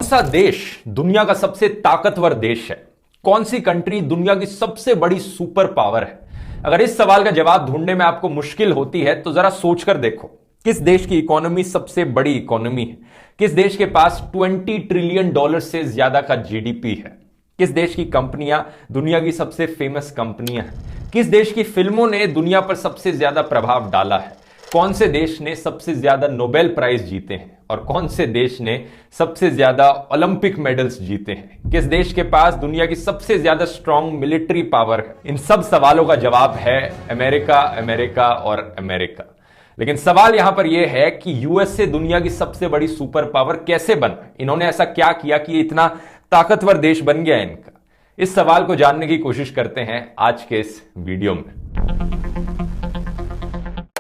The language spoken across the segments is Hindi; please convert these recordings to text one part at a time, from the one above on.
सा देश दुनिया का सबसे ताकतवर देश है? कौन सी कंट्री दुनिया की सबसे बड़ी सुपर पावर है? अगर इस सवाल का जवाब ढूंढने में आपको मुश्किल होती है तो जरा सोचकर देखो, किस देश की इकोनॉमी सबसे बड़ी इकोनॉमी है? किस देश के पास 20 ट्रिलियन डॉलर से ज्यादा का जीडीपी है? किस देश की कंपनियां दुनिया की सबसे फेमस कंपनियां हैं? किस देश की फिल्मों ने दुनिया पर सबसे ज्यादा प्रभाव डाला है? कौन से देश ने सबसे ज्यादा नोबेल प्राइज जीते हैं और कौन से देश ने सबसे ज्यादा ओलंपिक मेडल्स जीते हैं? किस देश के पास दुनिया की सबसे ज्यादा स्ट्रांग मिलिट्री पावर है? इन सब सवालों का जवाब है अमेरिका, अमेरिका और अमेरिका। लेकिन सवाल यहां पर यह है कि यूएसए दुनिया की सबसे बड़ी सुपर पावर कैसे बना? इन्होंने ऐसा क्या किया कि इतना ताकतवर देश बन गया इनका? इस सवाल को जानने की कोशिश करते हैं आज के इस वीडियो में।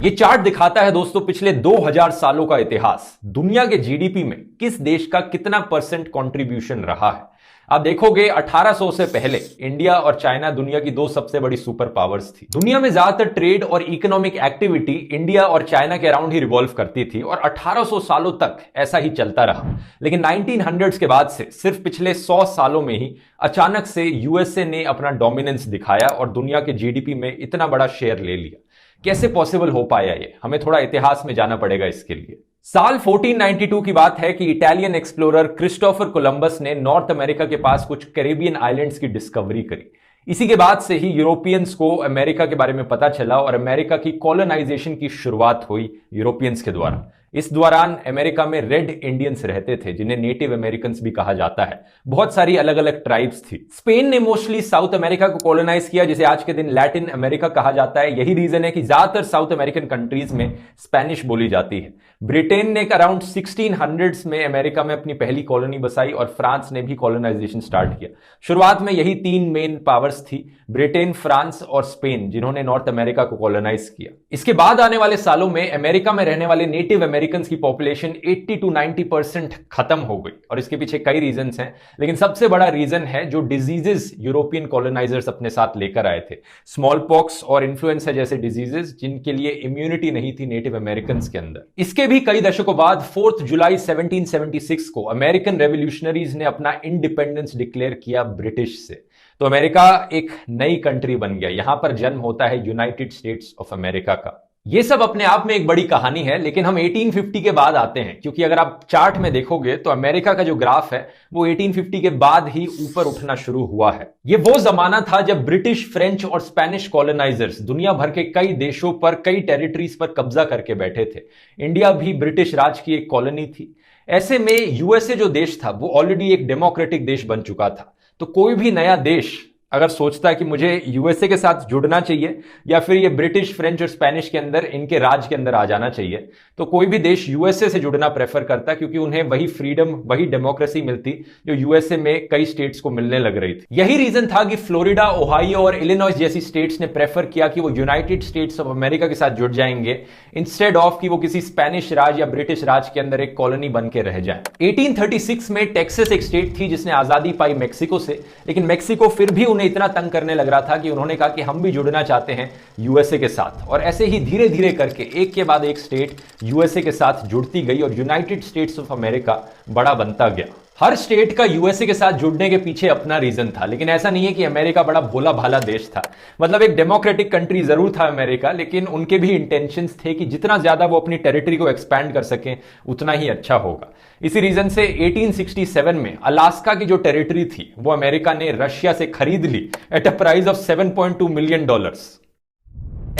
ये चार्ट दिखाता है दोस्तों पिछले 2000 सालों का इतिहास। दुनिया के जीडीपी में किस देश का कितना परसेंट कंट्रीब्यूशन रहा है। आप देखोगे 1800 से पहले इंडिया और चाइना दुनिया की दो सबसे बड़ी सुपर पावर्स थी। दुनिया में ज्यादातर ट्रेड और इकोनॉमिक एक्टिविटी इंडिया और चाइना के अराउंड ही रिवॉल्व करती थी और 1800 सालों तक ऐसा ही चलता रहा। लेकिन 1900s के बाद से सिर्फ पिछले 100 सालों में ही अचानक से यूएसए ने अपना डोमिनेंस दिखाया और दुनिया के जीडीपी में इतना बड़ा शेयर ले लिया। कैसे पॉसिबल हो पाया ये? हमें थोड़ा इतिहास में जाना पड़ेगा इसके लिए। साल 1492 की बात है कि इटालियन एक्सप्लोरर क्रिस्टोफर कोलंबस ने नॉर्थ अमेरिका के पास कुछ कैरेबियन आइलैंड्स की डिस्कवरी करी। इसी के बाद से ही यूरोपियंस को अमेरिका के बारे में पता चला और अमेरिका की कॉलोनाइजेशन की शुरुआत हुई यूरोपियंस के द्वारा। इस दौरान अमेरिका में रेड इंडियंस रहते थे जिन्हें नेटिव अमेरिकन्स भी कहा जाता है। बहुत सारी अलग अलग ट्राइब्स थी। स्पेन ने मोस्टली साउथ अमेरिका को कॉलोनाइज किया, जिसे आज के दिन लैटिन अमेरिका कहा जाता है। यही रीजन है कि ज्यादातर साउथ अमेरिकन कंट्रीज में स्पेनिश बोली जाती है। ब्रिटेन ने अराउंड 1600s में अमेरिका में अपनी पहली कॉलोनी बसाई और फ्रांस ने भी कॉलोनाइजेशन स्टार्ट किया। शुरुआत में यही तीन मेन पावर्स थी, ब्रिटेन, फ्रांस और स्पेन, जिन्होंने नॉर्थ अमेरिका को कॉलोनाइज किया। इसके बाद आने वाले सालों में अमेरिका में रहने वाले नेटिव अमेरिकन की पॉपुलेशन 80 to 90% खत्म हो गई और इसके पीछे कई रीजंस हैं, लेकिन सबसे बड़ा रीजन है जो डिजीजेस यूरोपियन कॉलोनाइजर्स अपने साथ लेकर आए थे। स्मॉल पॉक्स और इन्फ्लुएंजा जैसे डिजीजेस जिनके लिए इम्यूनिटी नहीं थी नेटिव अमेरिकन के अंदर। इसके भी कई दशकों बाद 4 जुलाई 1776 को अमेरिकन रेवोल्यूशनरीज ने अपना इंडिपेंडेंस डिक्लेयर किया ब्रिटिश से। तो अमेरिका एक नई कंट्री बन गया। यहां पर जन्म होता है यूनाइटेड स्टेट्स ऑफ अमेरिका का। ये सब अपने आप में एक बड़ी कहानी है, लेकिन हम 1850 के बाद आते हैं, क्योंकि अगर आप चार्ट में देखोगे तो अमेरिका का जो ग्राफ है वो 1850 के बाद ही ऊपर उठना शुरू हुआ है। ये वो जमाना था जब ब्रिटिश, फ्रेंच और स्पेनिश कॉलोनाइजर्स दुनिया भर के कई देशों पर, कई टेरिटरीज पर कब्जा करके बैठे थे। इंडिया भी ब्रिटिश राज की एक कॉलोनी थी। ऐसे में यूएसए जो देश था वो ऑलरेडी एक डेमोक्रेटिक देश बन चुका था। तो कोई भी नया देश अगर सोचता है कि मुझे यूएसए के साथ जुड़ना चाहिए या फिर ये ब्रिटिश, फ्रेंच और स्पेनिश के अंदर, इनके राज के अंदर आ जाना चाहिए, तो कोई भी देश यूएसए से जुड़ना प्रेफर करता, क्योंकि उन्हें वही फ्रीडम, वही डेमोक्रेसी मिलती जो यूएसए में कई स्टेट्स को मिलने लग रही थी। यही रीजन था कि फ्लोरिडा, ओहायो और इलिनॉइस जैसी स्टेट्स ने प्रेफर किया कि वो यूनाइटेड स्टेट्स ऑफ अमेरिका के साथ जुड़ जाएंगे, इंस्टेड ऑफ कि वो किसी स्पेनिश राज या ब्रिटिश राज के अंदर एक कॉलोनी बन के रह जाए। 1836 में टेक्सास एक स्टेट थी जिसने आजादी पाई मेक्सिको से, लेकिन मेक्सिको फिर भी इतना तंग करने लग रहा था कि उन्होंने कहा कि हम भी जुड़ना चाहते हैं यूएसए के साथ। और ऐसे ही धीरे धीरे करके एक के बाद एक स्टेट यूएसए के साथ जुड़ती गई और यूनाइटेड स्टेट्स ऑफ अमेरिका बड़ा बनता गया। हर स्टेट का यूएसए के साथ जुड़ने के पीछे अपना रीजन था, लेकिन ऐसा नहीं है कि अमेरिका बड़ा भोला भाला देश था। मतलब एक डेमोक्रेटिक कंट्री जरूर था अमेरिका, लेकिन उनके भी इंटेंशंस थे कि जितना ज्यादा वो अपनी टेरिटरी को एक्सपैंड कर सकें उतना ही अच्छा होगा। इसी रीजन से 1867 में अलास्का की जो टेरिटरी थी वो अमेरिका ने रशिया से खरीद ली at a price of $7.2 million.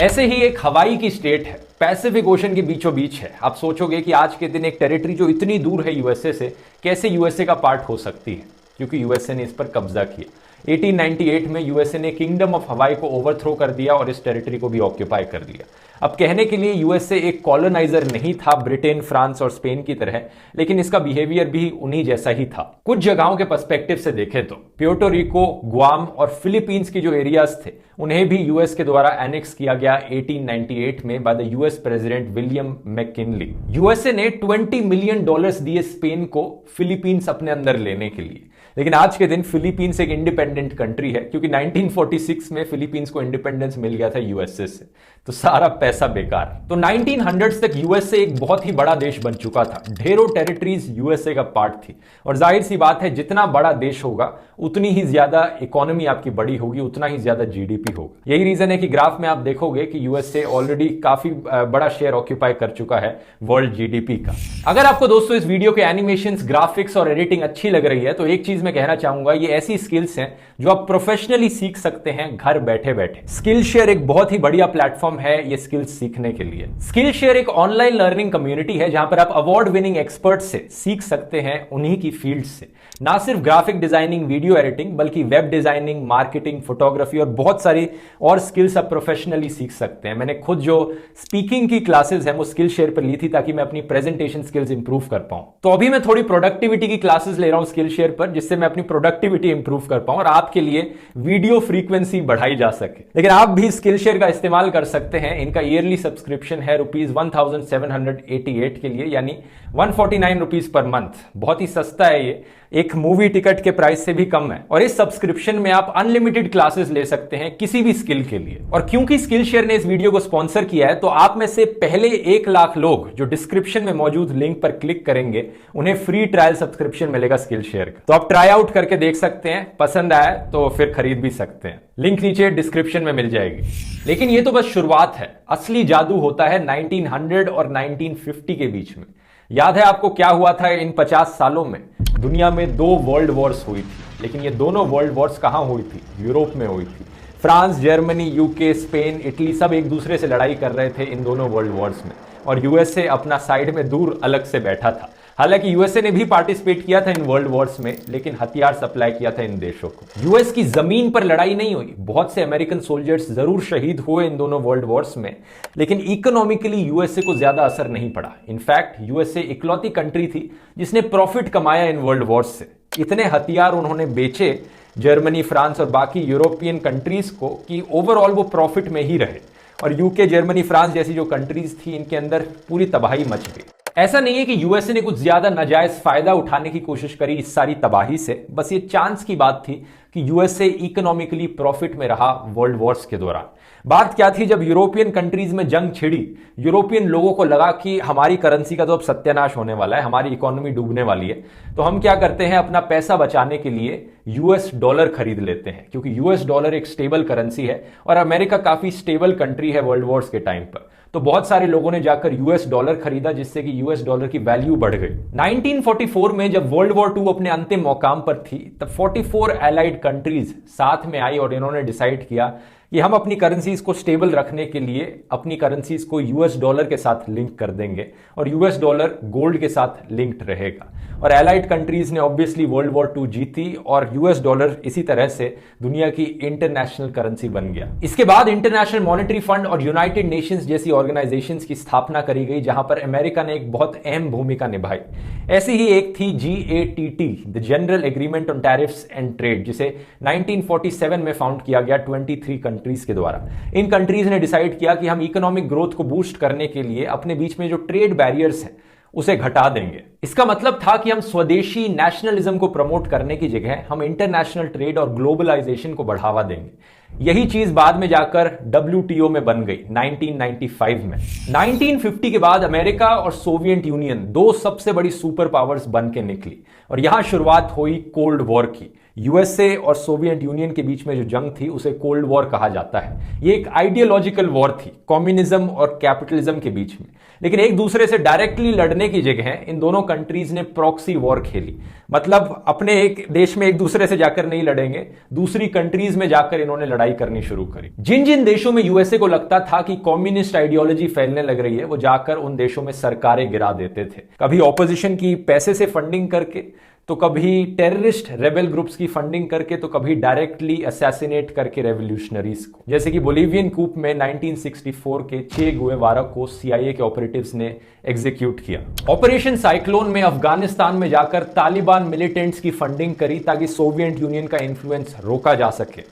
ऐसे ही एक हवाई की स्टेट है, पैसिफिक ओशन के बीचों बीच है। आप सोचोगे कि आज के दिन एक टेरिटरी जो इतनी दूर है यूएसए से, कैसे यूएसए का पार्ट हो सकती है? क्योंकि यूएसए ने इस पर कब्जा किया। 1898 में यूएसए ने किंगडम ऑफ हवाई को ओवरथ्रो कर दिया और इस टेरिटरी को भी ऑक्यूपाई कर लिया। अब कहने के लिए यूएसए एक कॉलोनाइजर नहीं था ब्रिटेन, फ्रांस और स्पेन की तरह, लेकिन इसका बिहेवियर भी उन्हीं जैसा ही था। कुछ जगहों के पर्सपेक्टिव से देखें तो प्यूर्टो रिको, गुआम और फिलीपींस के जो एरियाज थे उन्हें भी यूएस के द्वारा एनेक्स किया गया 1898 में by the US president William McKinley. USA ने $20 मिलियन दिए स्पेन को फिलीपींस अपने अंदर लेने के लिए। लेकिन आज के दिन फिलीपींस एक इंडिपेंडेंट कंट्री है, क्योंकि 1946 में फिलीपींस को इंडिपेंडेंस मिल गया था यूएसए से। तो सारा पैसा बेकार। तो 1900s तक यूएसए एक बहुत ही बड़ा देश बन चुका था, ढेरों टेरिटरीज यूएसए का पार्ट थी। और जाहिर सी बात है, जितना बड़ा देश होगा उतनी ही ज्यादा इकोनॉमी आपकी बड़ी होगी, उतना ही ज्यादा जीडीपी होगा। यही रीजन है कि ग्राफ में आप देखोगे कि यूएसए ऑलरेडी काफी बड़ा शेयर ऑक्यूपाई कर चुका है वर्ल्ड जीडीपी का। अगर आपको दोस्तों इस वीडियो के एनिमेशंस, ग्राफिक्स और एडिटिंग अच्छी लग रही है तो एक चीज मैं कहना चाहूंगा, ये ऐसी स्किल्स हैं जो आप प्रोफेशनली सीख सकते हैं घर बैठे बैठे। स्किल शेयर एक बहुत ही बढ़िया प्लेटफॉर्म है ये स्किल्स सीखने के लिए। स्किल शेयर एक ऑनलाइन लर्निंग कम्युनिटी है जहां पर आप अवार्ड विनिंग एक्सपर्ट से सीख सकते हैं उन्हीं की फील्ड से। ना सिर्फ ग्राफिक डिजाइनिंग, वीडियो एडिटिंग, बल्कि वेब डिजाइनिंग, मार्केटिंग, फोटोग्राफी और बहुत सारी और स्किल्स आप प्रोफेशनली सीख सकते हैं। मैंने खुद जो स्पीकिंग की क्लासेस है वो स्किल शेयर पर ली थी ताकि मैं अपनी प्रेजेंटेशन स्किल्स इंप्रूव कर पाऊं। तो अभी मैं थोड़ी प्रोडक्टिविटी की क्लासेस ले रहा हूं स्किल शेयर पर, जिससे मैं अपनी प्रोडक्टिविटी इंप्रूव कर पाऊं और आपके लिए वीडियो फ्रीक्वेंसी बढ़ाई जा सके। लेकिन आप भी स्किल शेयर का इस्तेमाल कर सकते हैं। इनका ईयरली सब्सक्रिप्शन है ₹1788 के लिए, यानी ₹149 पर मंथ। बहुत ही सस्ता है ये, एक मूवी टिकट के प्राइस से भी कम है। और इस सब्सक्रिप्शन में आप अनलिमिटेड क्लासेस ले सकते हैं किसी भी स्किल के लिए। और क्योंकि स्किल शेयर ने इस वीडियो को स्पॉन्सर किया है, तो आप में से पहले 1 लाख लोग जो डिस्क्रिप्शन में मौजूद लिंक पर क्लिक करेंगे, उन्हें फ्री ट्रायल सब्सक्रिप्शन मिलेगा स्किल शेयर का। तो आप ट्राई आउट करके देख सकते हैं, पसंद आया तो फिर खरीद भी सकते हैं। लिंक नीचे डिस्क्रिप्शन में मिल जाएगी। लेकिन ये तो बस शुरुआत है, असली जादू होता है 1900 और 1950 के बीच में। याद है आपको क्या हुआ था इन 50 सालों में? दुनिया में 2 वर्ल्ड वॉर्स हुई थी। लेकिन ये दोनों वर्ल्ड वॉर्स कहां हुई थी? यूरोप में हुई थी। France, Germany, UK, Spain, Italy सब एक दूसरे से लड़ाई कर रहे थे इन दोनों वर्ल्ड वॉर्स में, और यूएसए अपना साइड में दूर अलग से बैठा था। हालांकि यूएसए ने भी पार्टिसिपेट किया था इन वर्ल्ड वॉर्स में, लेकिन हथियार सप्लाई किया था इन देशों को। यूएस की जमीन पर लड़ाई नहीं हुई। बहुत से अमेरिकन सोल्जर्स जरूर शहीद हुए इन दोनों वर्ल्ड वॉर्स में, लेकिन इकोनॉमिकली यूएसए को ज्यादा असर नहीं पड़ा। इनफैक्ट यूएसए इकलौती कंट्री थी जिसने प्रॉफिट कमाया इन वर्ल्ड वॉर्स से। इतने हथियार उन्होंने बेचे जर्मनी, फ्रांस और बाकी यूरोपियन कंट्रीज को कि ओवरऑल वो प्रॉफिट में ही रहे। और यूके, जर्मनी, फ्रांस जैसी जो कंट्रीज थी, इनके अंदर पूरी तबाही मच गई। ऐसा नहीं है कि यूएसए ने कुछ ज्यादा नाजायज फायदा उठाने की कोशिश करी इस सारी तबाही से, बस ये चांस की बात थी कि यूएसए इकोनॉमिकली प्रॉफिट में रहा वर्ल्ड वॉर्स के दौरान। बात क्या थी? जब यूरोपियन कंट्रीज में जंग छिड़ी, यूरोपियन लोगों को लगा कि हमारी करेंसी का तो अब सत्यानाश होने वाला है, हमारी इकोनॉमी डूबने वाली है, तो हम क्या करते हैं, अपना पैसा बचाने के लिए यूएस डॉलर खरीद लेते हैं, क्योंकि यूएस डॉलर एक स्टेबल करेंसी है और अमेरिका काफी स्टेबल कंट्री है वर्ल्ड वॉर्स के टाइम पर। तो बहुत सारे लोगों ने जाकर यूएस डॉलर खरीदा, जिससे कि यूएस डॉलर की वैल्यू बढ़ गई। 1944 में जब वर्ल्ड वॉर 2 अपने अंतिम मौकाम पर थी, तब 44 एलाइड कंट्रीज साथ में आई और इन्होंने डिसाइड किया कि हम अपनी करेंसीज को स्टेबल रखने के लिए अपनी करेंसीज को यूएस डॉलर के साथ लिंक कर देंगे और यूएस डॉलर गोल्ड के साथ लिंक्ड रहेगा। और एलाइड कंट्रीज ने ऑब्वियसली वर्ल्ड वॉर 2 जीती और यूएस डॉलर इसी तरह से दुनिया की इंटरनेशनल करेंसी बन गया। इसके बाद इंटरनेशनल मॉनेटरी फंड और यूनाइटेड नेशंस जैसी ऑर्गेनाइजेशंस की स्थापना करी गई, जहां पर अमेरिका ने एक बहुत अहम भूमिका निभाई। ऐसी ही एक थी GATT, the general agreement on tariffs and trade, जिसे 1947 में फाउंड किया गया 23 कंट्रीज के द्वारा। इन कंट्रीज ने डिसाइड किया कि हम इकोनॉमिक ग्रोथ को बूस्ट करने के लिए अपने बीच में जो ट्रेड बैरियर्स हैं उसे घटा देंगे। इसका मतलब था कि हम स्वदेशी नेशनलिज्म को प्रमोट करने की जगह हम इंटरनेशनल ट्रेड और ग्लोबलाइजेशन को बढ़ावा देंगे। यही चीज बाद में जाकर WTO में बन गई 1995 में। 1950 के बाद अमेरिका और सोवियत यूनियन 2 सबसे बड़ी सुपर पावर्स बन के निकली और यहां शुरुआत हुई कोल्ड वॉर की। यूएसए और सोवियत यूनियन के बीच में जो जंग थी उसे कोल्ड वॉर कहा जाता है। ये एक आइडियोलॉजिकल वॉर थी कम्युनिज्म और कैपिटलिज्म के बीच में। लेकिन एक दूसरे से डायरेक्टली लड़ने की जगह इन दोनों कंट्रीज ने प्रॉक्सी वॉर खेली। मतलब अपने एक देश में एक दूसरे से जाकर नहीं लड़ेंगे, दूसरी कंट्रीज में जाकर इन्होंने लड़ाई करनी शुरू करी। जिन जिन देशों में यूएसए को लगता था कि कम्युनिस्ट आइडियोलॉजी फैलने लग रही है, वो जाकर उन देशों में सरकारें गिरा देते थे। कभी ऑपोजिशन की पैसे से फंडिंग करके, तो कभी टेररिस्ट रेबेल ग्रुप्स की फंडिंग करके, तो कभी डायरेक्टली असैसिनेट करके रेवोल्यूशनरीज को। जैसे कि बोलिवियन कूप में 1964 के चे गुएवारा को CIA के ऑपरेटिव्स ने एग्जीक्यूट किया। ऑपरेशन साइक्लोन में अफगानिस्तान में जाकर तालिबान मिलिटेंट्स की फंडिंग करी ताकि सोवियत यूनियन का इन्फ्लुएंस रोका जा सके।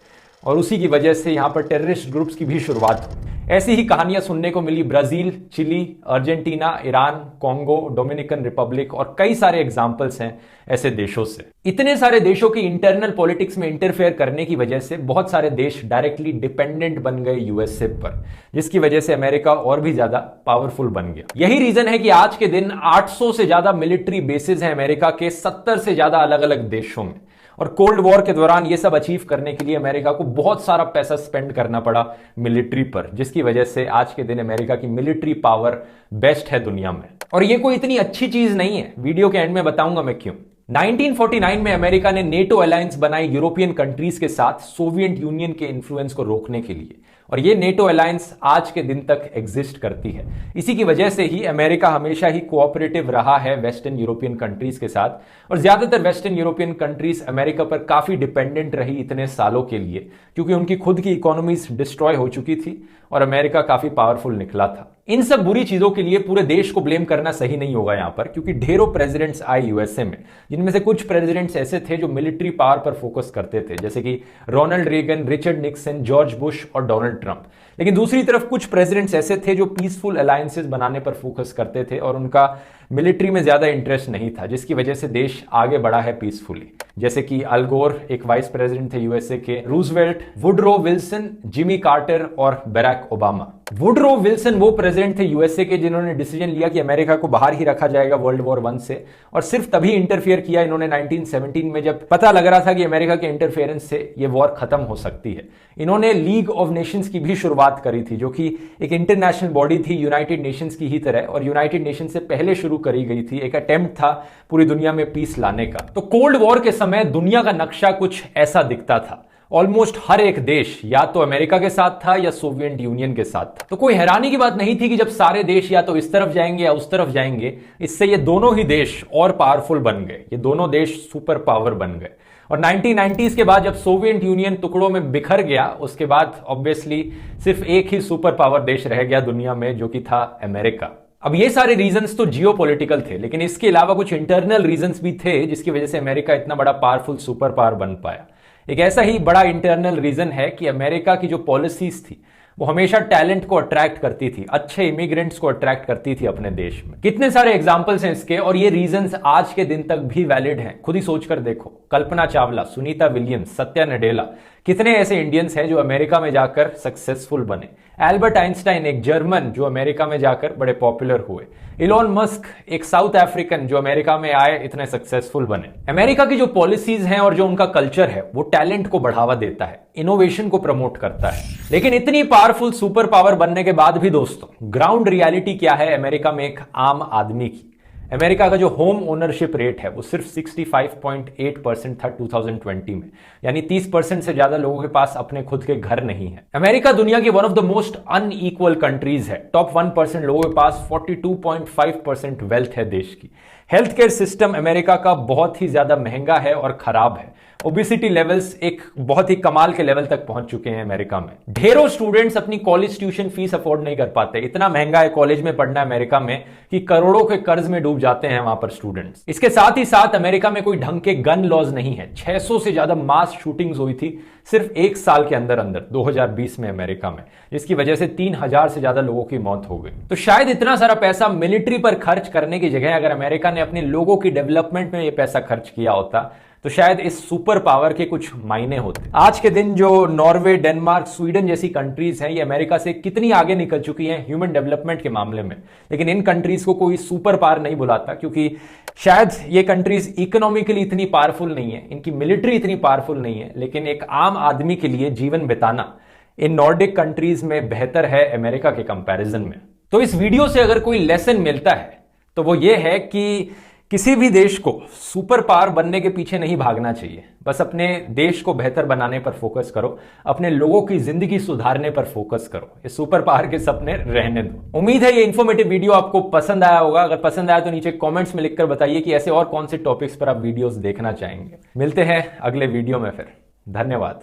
और उसी की वजह से यहां पर टेररिस्ट ग्रुप्स की भी शुरुआत हुई। ऐसी ही कहानियां सुनने को मिली Brazil, Chile, Argentina, Iran, Congo, Dominican Republic और कई सारे एग्जाम्पल्स हैं ऐसे देशों से। इतने सारे देशों की इंटरनल पॉलिटिक्स में इंटरफेयर करने की वजह से बहुत सारे देश डायरेक्टली डिपेंडेंट बन गए यूएसए पर, जिसकी वजह से अमेरिका और भी ज्यादा पावरफुल बन गया। यही रीजन है कि आज के दिन 800 से ज्यादा मिलिट्री बेसिस हैं अमेरिका के 70 से ज्यादा अलग अलग देशों में। और कोल्ड वॉर के दौरान ये सब अचीव करने के लिए अमेरिका को बहुत सारा पैसा स्पेंड करना पड़ा मिलिट्री पर, जिसकी वजह से आज के दिन अमेरिका की मिलिट्री पावर बेस्ट है दुनिया में। और ये कोई इतनी अच्छी चीज नहीं है, वीडियो के एंड में बताऊंगा मैं क्यों। 1949 में अमेरिका ने नेटो अलायंस बनाई यूरोपियन कंट्रीज के साथ सोवियत यूनियन के इन्फ्लुएंस को रोकने के लिए, और ये नेटो अलायंस आज के दिन तक एग्जिस्ट करती है। इसी की वजह से ही अमेरिका हमेशा ही कोऑपरेटिव रहा है वेस्टर्न यूरोपियन कंट्रीज के साथ, और ज्यादातर वेस्टर्न यूरोपियन कंट्रीज अमेरिका पर काफी डिपेंडेंट रही इतने सालों के लिए, क्योंकि उनकी खुद की इकोनॉमीज डिस्ट्रॉय हो चुकी थी और अमेरिका काफी पावरफुल निकला था। इन सब बुरी चीजों के लिए पूरे देश को ब्लेम करना सही नहीं होगा यहां पर, क्योंकि ढेरों प्रेसिडेंट्स आए यूएसए में, जिनमें से कुछ प्रेसिडेंट्स ऐसे थे जो मिलिट्री पावर पर फोकस करते थे, जैसे कि Ronald Reagan, Richard Nixon, George Bush और डोनाल्ड ट्रंप। लेकिन दूसरी तरफ कुछ प्रेसिडेंट्स ऐसे थे जो पीसफुल अलायंसेस बनाने पर फोकस करते थे और उनका मिलिट्री में ज्यादा इंटरेस्ट नहीं था, जिसकी वजह से देश आगे बढ़ा है पीसफुली। जैसे कि अल गोर एक वाइस प्रेसिडेंट थे यूएसए के, Roosevelt, Woodrow Wilson, Jimmy Carter और बैराक ओबामा। वुडरो विल्सन वो प्रेसिडेंट थे यूएसए के जिन्होंने डिसीजन लिया कि अमेरिका को बाहर ही रखा जाएगा वर्ल्ड वॉर 1 से, और सिर्फ तभी इंटरफियर किया इन्होंने 1917 में, जब पता लग रहा था कि अमेरिका के इंटरफेरेंस से ये वॉर खत्म हो सकती है। इन्होंने लीग ऑफ नेशंस की भी शुरुआत करी थी, जो कि एक इंटरनेशनल बॉडी थी यूनाइटेड नेशंस की ही तरह, और यूनाइटेड नेशंस से पहले शुरू करी गई थी। एक अटेम्प्ट था पूरी दुनिया में पीस लाने का। तो कोल्ड वॉर के समय दुनिया का नक्शा कुछ ऐसा दिखता था। ऑलमोस्ट हर एक देश या तो अमेरिका के साथ था या सोवियत यूनियन के साथ था। तो कोई हैरानी की बात नहीं थी कि जब सारे देश या तो इस तरफ जाएंगे या उस तरफ जाएंगे, इससे ये दोनों ही देश और पावरफुल बन गए, ये दोनों देश सुपर पावर बन गए। और 1990s के बाद जब सोवियत यूनियन टुकड़ों में बिखर गया, उसके बाद ऑब्वियसली सिर्फ एक ही सुपर पावर देश रह गया दुनिया में, जो कि था अमेरिका। अब ये सारे रीजंस तो जियोपॉलिटिकल थे, लेकिन इसके अलावा कुछ इंटरनल रीजंस भी थे जिसकी वजह से अमेरिका इतना बड़ा पावरफुल सुपर पावर बन पाया। एक ऐसा ही बड़ा इंटरनल रीजन है कि अमेरिका की जो पॉलिसीज थी वो हमेशा टैलेंट को अट्रैक्ट करती थी, अच्छे इमिग्रेंट्स को अट्रैक्ट करती थी अपने देश में। कितने सारे एग्जांपल्स हैं इसके, और ये रीजंस आज के दिन तक भी वैलिड हैं। खुद ही सोचकर देखो, कल्पना चावला, सुनीता विलियम्स, सत्या नडेला, कितने ऐसे इंडियंस हैं जो अमेरिका में जाकर सक्सेसफुल बने। एल्बर्ट आइंस्टाइन एक जर्मन जो अमेरिका में जाकर बड़े पॉपुलर हुए। इलॉन मस्क एक साउथ अफ्रीकन जो अमेरिका में आए, इतने सक्सेसफुल बने। अमेरिका की जो पॉलिसीज हैं और जो उनका कल्चर है वो टैलेंट को बढ़ावा देता है, इनोवेशन को प्रमोट करता है। लेकिन इतनी पावरफुल सुपर पावर बनने के बाद भी दोस्तों, ग्राउंड रियलिटी क्या है अमेरिका में एक आम आदमी की? अमेरिका का जो होम ओनरशिप रेट है वो सिर्फ 65.8% था 2020 में, यानी 30% से ज्यादा लोगों के पास अपने खुद के घर नहीं है। अमेरिका दुनिया की one of the most unequal countries है। टॉप 1% लोगों के पास 42.5% वेल्थ है देश की। हेल्थ केयर सिस्टम अमेरिका का बहुत ही ज्यादा महंगा है और खराब है। ओबेसिटी लेवल्स एक बहुत ही कमाल के लेवल तक पहुंच चुके हैं अमेरिका में। ढेरों स्टूडेंट्स अपनी कॉलेज ट्यूशन फीस अफोर्ड नहीं कर पाते, इतना महंगा है कॉलेज में पढ़ना अमेरिका में कि करोड़ों के कर्ज में डूब जाते हैं वहां पर स्टूडेंट्स। इसके साथ ही साथ अमेरिका में कोई ढंग के गन लॉज नहीं है। 600 से ज्यादा मास शूटिंग्स हुई थी सिर्फ एक साल के अंदर 2020 में अमेरिका में, जिसकी वजह से 3000 से ज्यादा लोगों की मौत हो गई। तो शायद इतना सारा पैसा मिलिट्री पर खर्च करने की जगह अगर अमेरिका ने अपने लोगों की डेवलपमेंट में यह पैसा खर्च किया होता तो शायद इस सुपर पावर के कुछ मायने होते। आज के दिन जो नॉर्वे, डेनमार्क, स्वीडन जैसी कंट्रीज हैं, ये अमेरिका से कितनी आगे निकल चुकी हैं ह्यूमन डेवलपमेंट के मामले में, लेकिन इन कंट्रीज को कोई सुपर पावर नहीं बुलाता, क्योंकि शायद ये कंट्रीज इकोनॉमिकली इतनी पावरफुल नहीं है, इनकी मिलिट्री इतनी पावरफुल नहीं है, लेकिन एक आम आदमी के लिए जीवन बिताना इन नॉर्डिक कंट्रीज में बेहतर है अमेरिका के कंपैरिजन में। तो इस वीडियो से अगर कोई लेसन मिलता है तो वो ये है कि किसी भी देश को सुपर पावर बनने के पीछे नहीं भागना चाहिए। बस अपने देश को बेहतर बनाने पर फोकस करो, अपने लोगों की जिंदगी सुधारने पर फोकस करो। ये सुपर पावर के सपने रहने दो। उम्मीद है ये इन्फॉर्मेटिव वीडियो आपको पसंद आया होगा। अगर पसंद आया तो नीचे कमेंट्स में लिखकर बताइए कि ऐसे और कौन से टॉपिक्स पर आप वीडियोस देखना चाहेंगे। मिलते हैं अगले वीडियो में फिर। धन्यवाद।